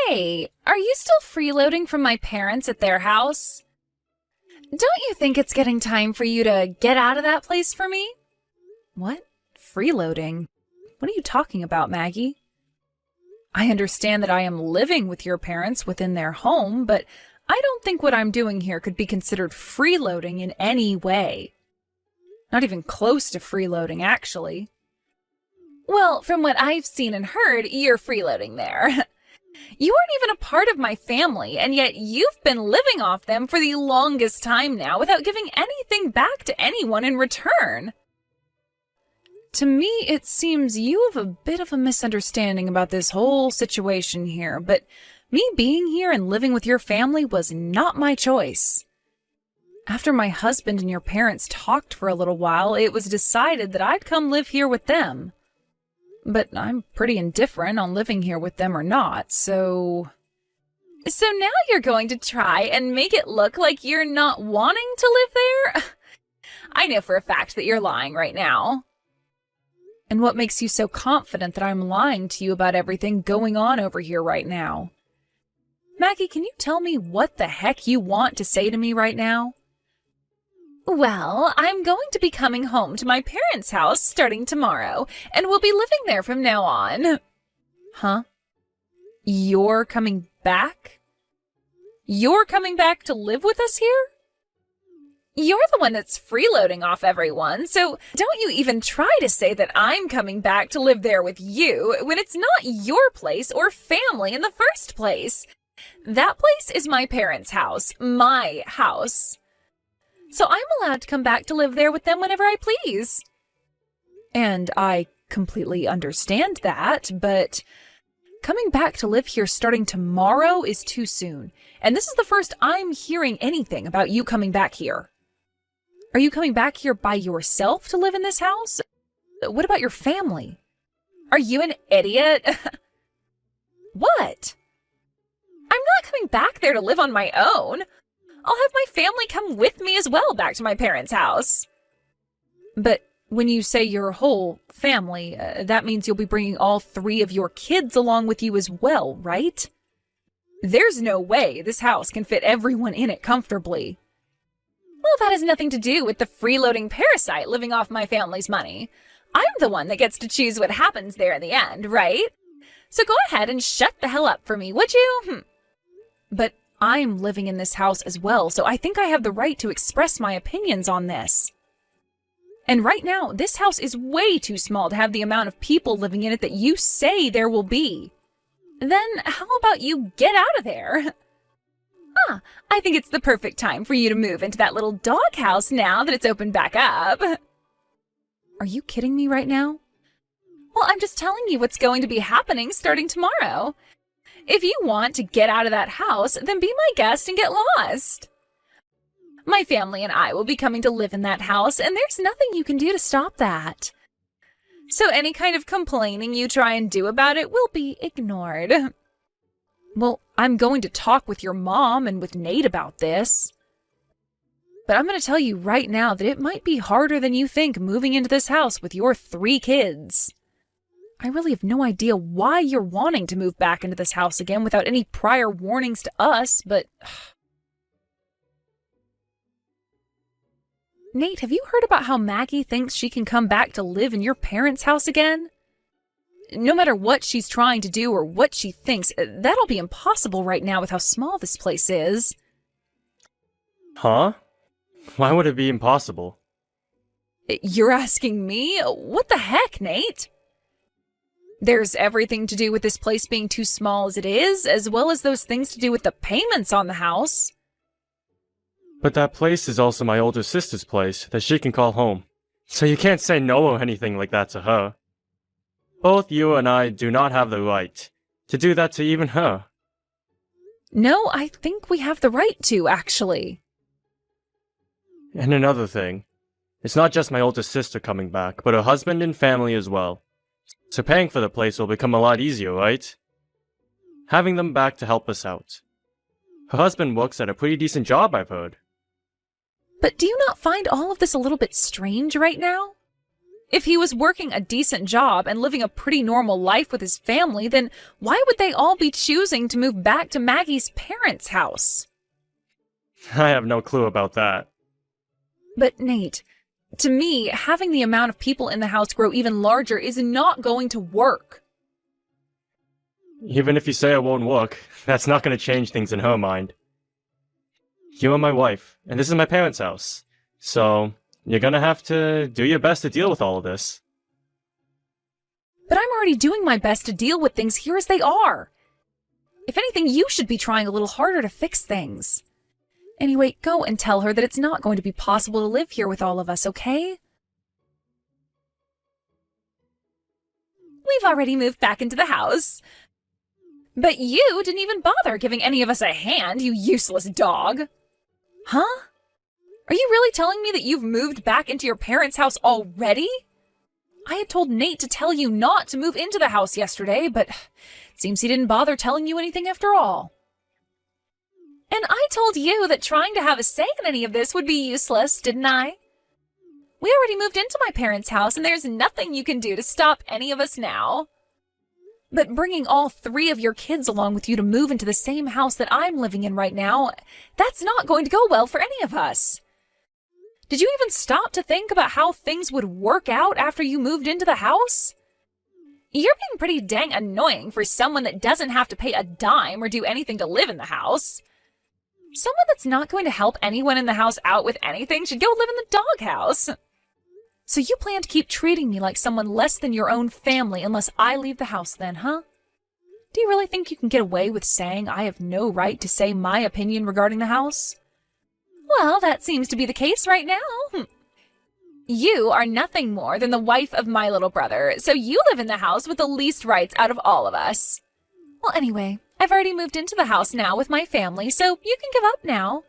Hey, are you still freeloading from my parents at their house? Don't you think it's getting time for you to get out of that place for me? What? Freeloading? What are you talking about, Maggie? I understand that I am living with your parents within their home, but I don't think what I'm doing here could be considered freeloading in any way. Not even close to freeloading, actually. Well, from what I've seen and heard, you're freeloading there. You aren't even a part of my family, and yet you've been living off them for the longest time now without giving anything back to anyone in return. To me, it seems you have a bit of a misunderstanding about this whole situation here, but me being here and living with your family was not my choice. After my husband and your parents talked for a little while, it was decided that I'd come live here with them. But I'm pretty indifferent on living here with them or not, so... So now you're going to try and make it look like you're not wanting to live there? I know for a fact that you're lying right now. And what makes you so confident that I'm lying to you about everything going on over here right now? Maggie, can you tell me what the heck you want to say to me right now? Well, I'm going to be coming home to my parents' house starting tomorrow, and we'll be living there from now on. Huh? You're coming back? You're coming back to live with us here? You're the one that's freeloading off everyone, so don't you even try to say that I'm coming back to live there with you when it's not your place or family in the first place. That place is my parents' house, my house. So I'm allowed to come back to live there with them whenever I please. And I completely understand that, but coming back to live here starting tomorrow is too soon. And this is the first I'm hearing anything about you coming back here. Are you coming back here by yourself to live in this house? What about your family? Are you an idiot? What? I'm not coming back there to live on my own. I'll have my family come with me as well back to my parents' house. But when you say your whole family, that means you'll be bringing all 3 of your kids along with you as well, right? There's no way this house can fit everyone in it comfortably. Well, that has nothing to do with the freeloading parasite living off my family's money. I'm the one that gets to choose what happens there in the end, right? So go ahead and shut the hell up for me, would you? But I'm living in this house as well, so I think I have the right to express my opinions on this. And right now, this house is way too small to have the amount of people living in it that you say there will be. Then how about you get out of there? I think it's the perfect time for you to move into that little doghouse now that it's opened back up. Are you kidding me right now? Well, I'm just telling you what's going to be happening starting tomorrow. If you want to get out of that house, then be my guest and get lost. My family and I will be coming to live in that house, and there's nothing you can do to stop that. So any kind of complaining you try and do about it will be ignored. Well, I'm going to talk with your mom and with Nate about this. But I'm going to tell you right now that it might be harder than you think moving into this house with your 3 kids. I really have no idea why you're wanting to move back into this house again without any prior warnings to us, but... Nate, have you heard about how Maggie thinks she can come back to live in your parents' house again? No matter what she's trying to do or what she thinks, that'll be impossible right now with how small this place is. Huh? Why would it be impossible? You're asking me? What the heck, Nate? There's everything to do with this place being too small as it is, as well as those things to do with the payments on the house. But that place is also my older sister's place that she can call home. So you can't say no or anything like that to her. Both you and I do not have the right to do that to even her. No, I think we have the right to, actually. And another thing, it's not just my older sister coming back, but her husband and family as well. So paying for the place will become a lot easier, right? Having them back to help us out. Her husband works at a pretty decent job, I've heard. But do you not find all of this a little bit strange right now? If he was working a decent job and living a pretty normal life with his family, then why would they all be choosing to move back to Maggie's parents' house? I have no clue about that. But Nate, to me, having the amount of people in the house grow even larger is not going to work. Even if you say it won't work, that's not going to change things in her mind. You are my wife, and this is my parents' house. So, you're gonna have to do your best to deal with all of this. But I'm already doing my best to deal with things here as they are. If anything, you should be trying a little harder to fix things. Anyway, go and tell her that it's not going to be possible to live here with all of us, okay? We've already moved back into the house. But you didn't even bother giving any of us a hand, you useless dog. Huh? Are you really telling me that you've moved back into your parents' house already? I had told Nate to tell you not to move into the house yesterday, but it seems he didn't bother telling you anything after all. And I told you that trying to have a say in any of this would be useless, didn't I? We already moved into my parents' house, and there's nothing you can do to stop any of us now. But bringing all 3 of your kids along with you to move into the same house that I'm living in right now, that's not going to go well for any of us. Did you even stop to think about how things would work out after you moved into the house? You're being pretty dang annoying for someone that doesn't have to pay a dime or do anything to live in the house. Someone that's not going to help anyone in the house out with anything should go live in the doghouse. So you plan to keep treating me like someone less than your own family unless I leave the house then, huh? Do you really think you can get away with saying I have no right to say my opinion regarding the house? Well, that seems to be the case right now. You are nothing more than the wife of my little brother, so you live in the house with the least rights out of all of us. Well, anyway, I've already moved into the house now with my family, so you can give up now.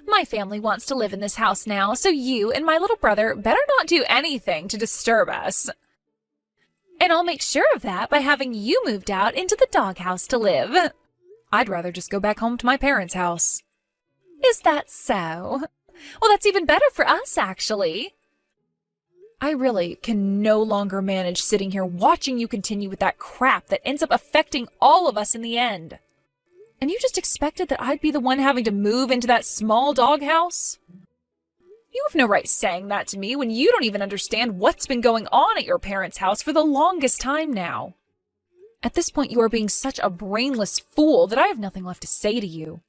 My family wants to live in this house now, so you and my little brother better not do anything to disturb us. And I'll make sure of that by having you moved out into the doghouse to live. I'd rather just go back home to my parents' house. Is that so? Well, that's even better for us, actually. I really can no longer manage sitting here watching you continue with that crap that ends up affecting all of us in the end. And you just expected that I'd be the one having to move into that small doghouse? You have no right saying that to me when you don't even understand what's been going on at your parents' house for the longest time now. At this point, you are being such a brainless fool that I have nothing left to say to you.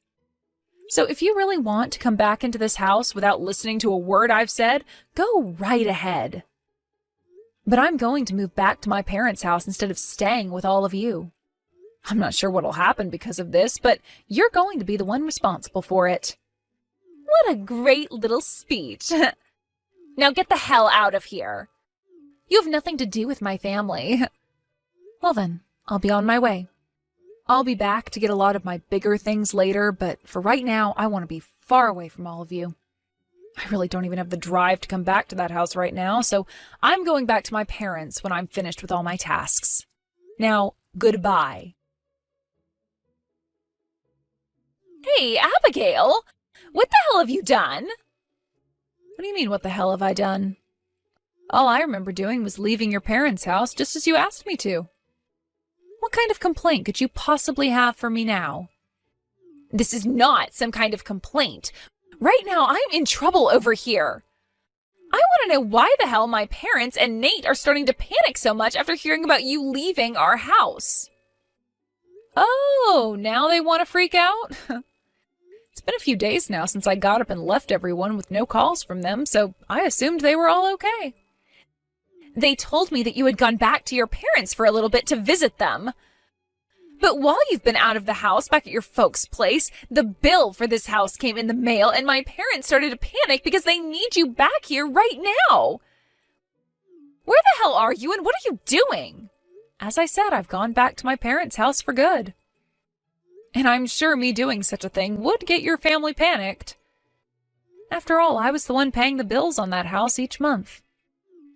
So if you really want to come back into this house without listening to a word I've said, go right ahead. But I'm going to move back to my parents' house instead of staying with all of you. I'm not sure what'll happen because of this, but you're going to be the one responsible for it. What a great little speech. Now get the hell out of here. You have nothing to do with my family. Well then, I'll be on my way. I'll be back to get a lot of my bigger things later, but for right now, I want to be far away from all of you. I really don't even have the drive to come back to that house right now, so I'm going back to my parents when I'm finished with all my tasks. Now, goodbye. Hey, Abigail! What the hell have you done? What do you mean, what the hell have I done? All I remember doing was leaving your parents' house just as you asked me to. What kind of complaint could you possibly have for me now? This is not some kind of complaint. Right now, I'm in trouble over here. I want to know why the hell my parents and Nate are starting to panic so much after hearing about you leaving our house. Oh, now they want to freak out? It's been a few days now since I got up and left everyone with no calls from them, so I assumed they were all okay. They told me that you had gone back to your parents for a little bit to visit them. But while you've been out of the house back at your folks' place, the bill for this house came in the mail and my parents started to panic because they need you back here right now. Where the hell are you and what are you doing? As I said, I've gone back to my parents' house for good. And I'm sure me doing such a thing would get your family panicked. After all, I was the one paying the bills on that house each month.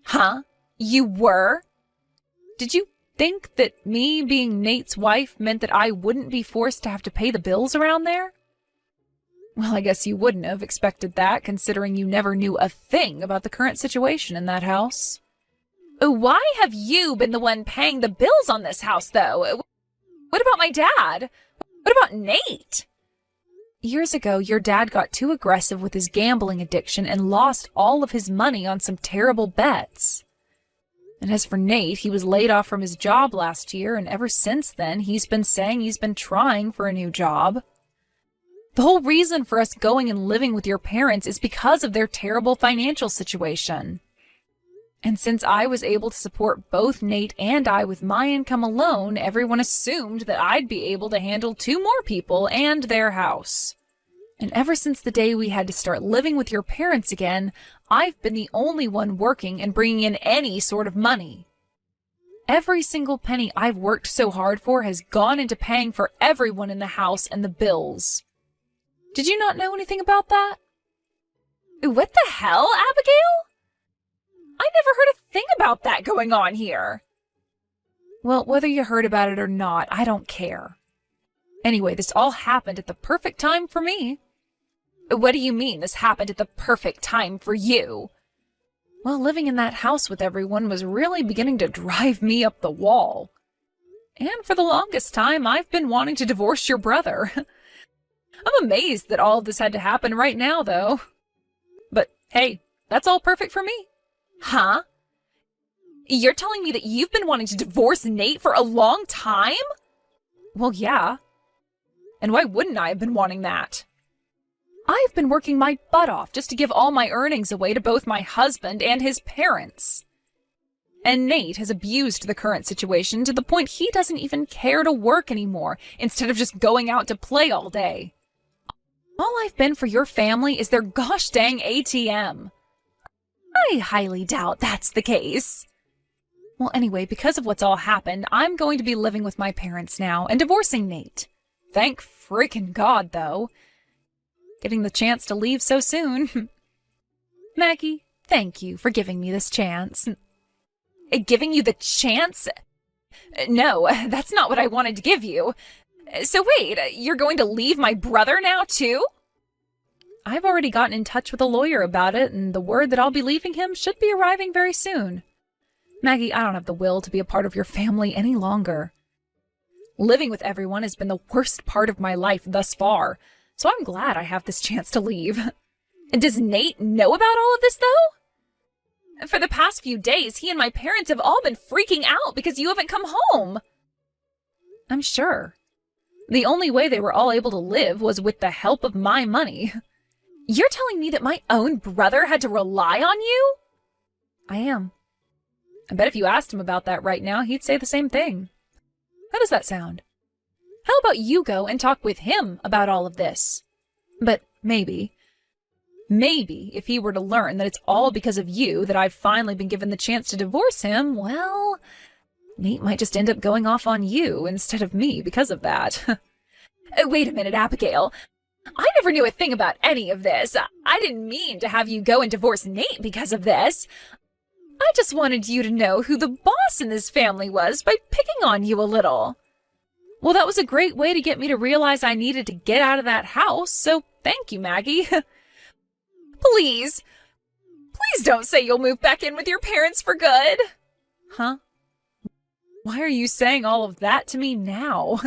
Huh? You were? Did you think that me being Nate's wife meant that I wouldn't be forced to have to pay the bills around there? Well, I guess you wouldn't have expected that, considering you never knew a thing about the current situation in that house. Why have you been the one paying the bills on this house, though? What about my dad? What about Nate? Years ago, your dad got too aggressive with his gambling addiction and lost all of his money on some terrible bets. And as for Nate, he was laid off from his job last year, and ever since then, he's been saying he's been trying for a new job. The whole reason for us going and living with your parents is because of their terrible financial situation. And since I was able to support both Nate and I with my income alone, everyone assumed that I'd be able to handle 2 more people and their house. And ever since the day we had to start living with your parents again, I've been the only one working and bringing in any sort of money. Every single penny I've worked so hard for has gone into paying for everyone in the house and the bills. Did you not know anything about that? What the hell, Abigail? I never heard a thing about that going on here. Well, whether you heard about it or not, I don't care. Anyway, this all happened at the perfect time for me. What do you mean this happened at the perfect time for you? Well, living in that house with everyone was really beginning to drive me up the wall. And for the longest time, I've been wanting to divorce your brother. I'm amazed that all of this had to happen right now, though. But hey, that's all perfect for me. Huh? You're telling me that you've been wanting to divorce Nate for a long time? Well, yeah. And why wouldn't I have been wanting that? I've been working my butt off just to give all my earnings away to both my husband and his parents. And Nate has abused the current situation to the point he doesn't even care to work anymore, instead of just going out to play all day. All I've been for your family is their gosh dang ATM. I highly doubt that's the case. Well, anyway, because of what's all happened, I'm going to be living with my parents now and divorcing Nate. Thank freaking God, though. Getting the chance to leave so soon. Maggie, thank you for giving me this chance. Giving you the chance? No, that's not what I wanted to give you. So wait, you're going to leave my brother now, too? I've already gotten in touch with a lawyer about it, and the word that I'll be leaving him should be arriving very soon. Maggie, I don't have the will to be a part of your family any longer. Living with everyone has been the worst part of my life thus far, so I'm glad I have this chance to leave. Does Nate know about all of this, though? For the past few days, he and my parents have all been freaking out because you haven't come home. I'm sure. The only way they were all able to live was with the help of my money. You're telling me that my own brother had to rely on you? I am. I bet if you asked him about that right now, he'd say the same thing. How does that sound? How about you go and talk with him about all of this? But maybe if he were to learn that it's all because of you that I've finally been given the chance to divorce him, well, Nate might just end up going off on you instead of me because of that. Wait a minute, Abigail. I never knew a thing about any of this. I didn't mean to have you go and divorce Nate because of this. I just wanted you to know who the boss in this family was by picking on you a little. Well, that was a great way to get me to realize I needed to get out of that house, so thank you, Maggie. Please don't say you'll move back in with your parents for good. Huh? Why are you saying all of that to me now?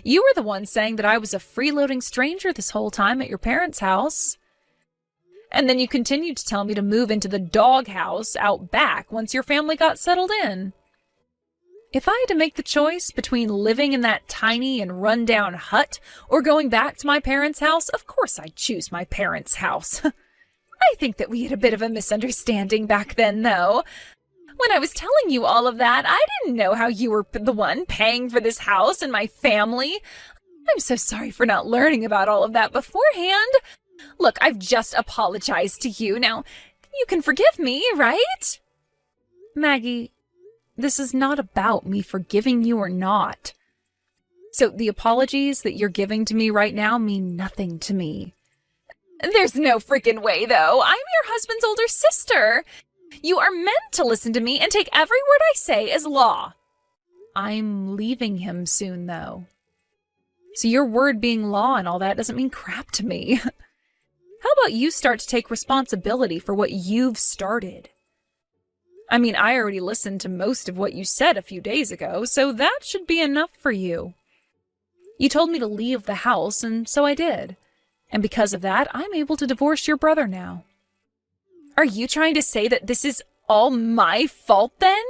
You were the one saying that I was a freeloading stranger this whole time at your parents' house. And then you continued to tell me to move into the doghouse out back once your family got settled in. If I had to make the choice between living in that tiny and run-down hut or going back to my parents' house, of course I'd choose my parents' house. I think that we had a bit of a misunderstanding back then, though. When I was telling you all of that, I didn't know how you were the one paying for this house and my family. I'm so sorry for not learning about all of that beforehand. Look, I've just apologized to you. Now, you can forgive me, right? Maggie, this is not about me forgiving you or not. So the apologies that you're giving to me right now mean nothing to me. There's no freaking way, though. I'm your husband's older sister. You are meant to listen to me and take every word I say as law. I'm leaving him soon, though. So your word being law and all that doesn't mean crap to me. How about you start to take responsibility for what you've started? I mean, I already listened to most of what you said a few days ago, so that should be enough for you. You told me to leave the house, and so I did. And because of that, I'm able to divorce your brother now. Are you trying to say that this is all my fault, then?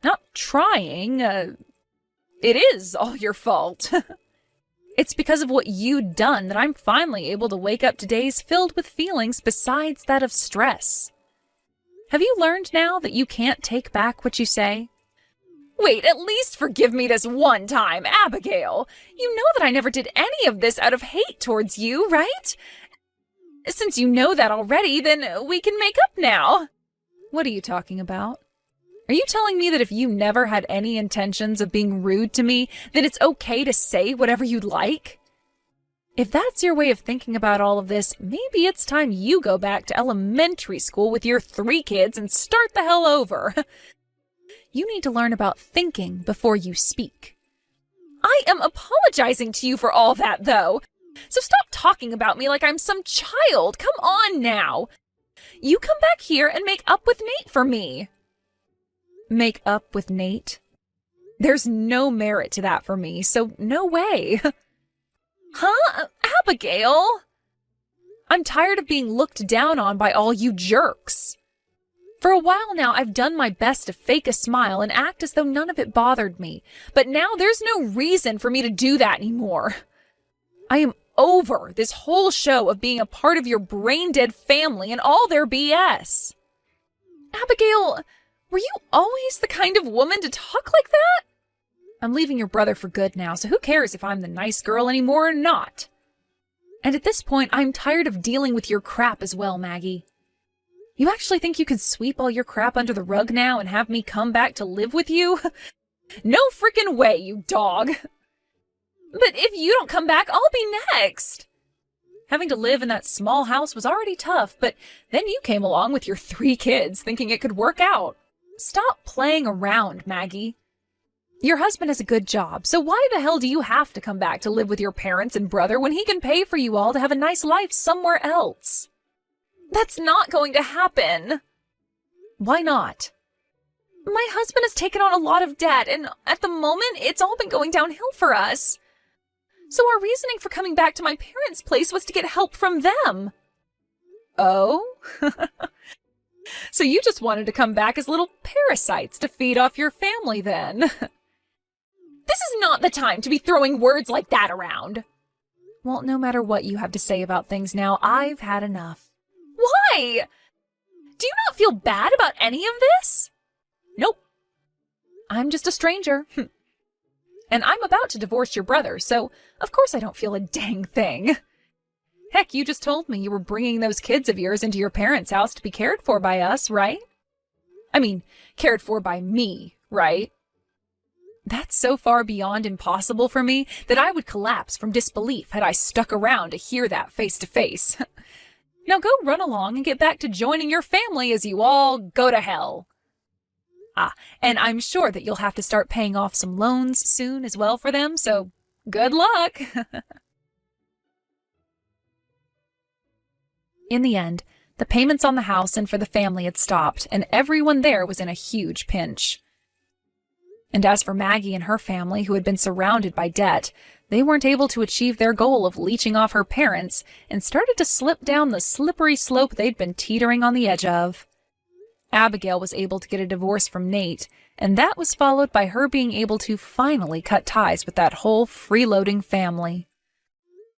Not trying. It is all your fault. It's because of what you'd done that I'm finally able to wake up to days filled with feelings besides that of stress. Have you learned now that you can't take back what you say? Wait, at least forgive me this one time, Abigail. You know that I never did any of this out of hate towards you, right? Since you know that already, then we can make up now. What are you talking about? Are you telling me that if you never had any intentions of being rude to me, then it's okay to say whatever you'd like? If that's your way of thinking about all of this, maybe it's time you go back to elementary school with your 3 kids and start the hell over. You need to learn about thinking before you speak. I am apologizing to you for all that, though. So stop talking about me like I'm some child. Come on now. You come back here and make up with Nate for me. Make up with Nate? There's no merit to that for me, so no way. Huh? Abigail? I'm tired of being looked down on by all you jerks. For a while now, I've done my best to fake a smile and act as though none of it bothered me. But now there's no reason for me to do that anymore. I am over this whole show of being a part of your brain-dead family and all their BS. Abigail, were you always the kind of woman to talk like that? I'm leaving your brother for good now, so who cares if I'm the nice girl anymore or not? And at this point, I'm tired of dealing with your crap as well, Maggie. You actually think you could sweep all your crap under the rug now and have me come back to live with you? No frickin' way, you dog. But if you don't come back, I'll be next. Having to live in that small house was already tough, but then you came along with your 3 kids thinking it could work out. Stop playing around, Maggie. Your husband has a good job, so why the hell do you have to come back to live with your parents and brother when he can pay for you all to have a nice life somewhere else? That's not going to happen. Why not? My husband has taken on a lot of debt, and at the moment, it's all been going downhill for us. So our reasoning for coming back to my parents' place was to get help from them. Oh? So you just wanted to come back as little parasites to feed off your family then. This is not the time to be throwing words like that around. Well, no matter what you have to say about things now, I've had enough. Why? Do you not feel bad about any of this? Nope. I'm just a stranger. And I'm about to divorce your brother, so of course I don't feel a dang thing. Heck, you just told me you were bringing those kids of yours into your parents' house to be cared for by us, right? I mean, cared for by me, right? That's so far beyond impossible for me that I would collapse from disbelief had I stuck around to hear that face to face. Now go run along and get back to joining your family as you all go to hell. And I'm sure that you'll have to start paying off some loans soon as well for them, so good luck. In the end, the payments on the house and for the family had stopped, and everyone there was in a huge pinch. And as for Maggie and her family, who had been surrounded by debt, they weren't able to achieve their goal of leeching off her parents and started to slip down the slippery slope they'd been teetering on the edge of. Abigail was able to get a divorce from Nate, and that was followed by her being able to finally cut ties with that whole freeloading family.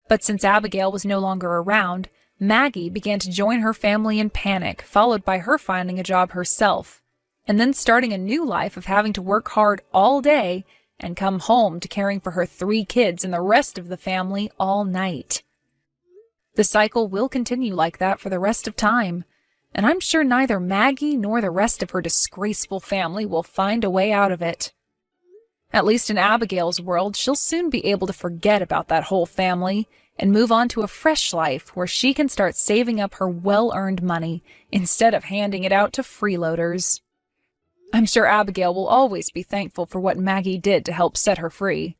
But since Abigail was no longer around, Maggie began to join her family in panic, followed by her finding a job herself, and then starting a new life of having to work hard all day and come home to caring for her 3 kids and the rest of the family all night. The cycle will continue like that for the rest of time, and I'm sure neither Maggie nor the rest of her disgraceful family will find a way out of it. At least in Abigail's world, she'll soon be able to forget about that whole family and move on to a fresh life where she can start saving up her well-earned money instead of handing it out to freeloaders. I'm sure Abigail will always be thankful for what Maggie did to help set her free.